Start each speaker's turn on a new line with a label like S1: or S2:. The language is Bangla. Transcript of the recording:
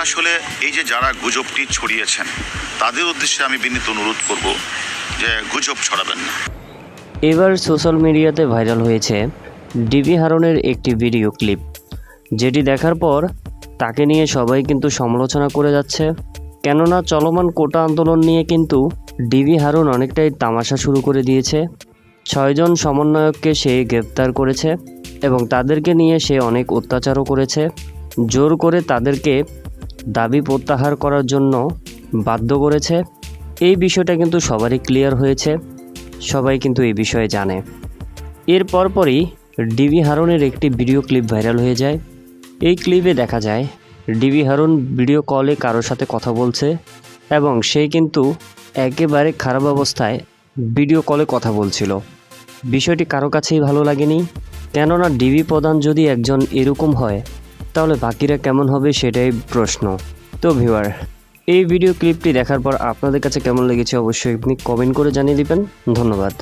S1: আসলে এই যে যারা গুজবটি ছড়িয়েছেন তাদের উদ্দেশ্যে আমি বিনীত অনুরোধ করব যে গুজব ছড়াবেন না।
S2: এবার সোশ্যাল মিডিয়াতে ভাইরাল হয়েছে ডিবি হারুনের একটি ভিডিও ক্লিপ, যেটি দেখার পর তাকে নিয়ে সবাই কিন্তু সমালোচনা করে যাচ্ছে। কেননা চলমান কোটা আন্দোলন নিয়ে কিন্তু ডিবি হারুন অনেকটাই তামাশা শুরু করে দিয়েছে। 6 জন সমন্বয়ককে সে গ্রেপ্তার করেছে এবং তাদেরকে নিয়ে সে অনেক অত্যাচারও করেছে। জোর করে তাদেরকে দাবি প্রত্যাহার করার জন্য বাধ্য করেছে। এই বিষয়টা কিন্তু সবারই ক্লিয়ার হয়েছে, সবাই কিন্তু এই বিষয়ে জানে। এর পরপরই ডিবি হারুনের একটি ভিডিও ক্লিপ ভাইরাল হয়ে যায়। এই ক্লিপে দেখা যায় ডিবি হারুন ভিডিও কলে কারোর সাথে কথা বলছে এবং সে কিন্তু একেবারে খারাপ অবস্থায় ভিডিও কলে কথা বলছিল। বিষয়টি কারো কাছেই ভালো লাগেনি, কেননা ডিবি প্রধান যদি একজন এরকম হয় তাহলে বাকিরা কেমন হবে সেটাই প্রশ্ন। তো ভিউয়ার, এই ভিডিও ক্লিপটি দেখার পর আপনাদের কাছে কেমন লেগেছে অবশ্যই আপনি কমেন্ট করে জানিয়ে দিবেন। ধন্যবাদ।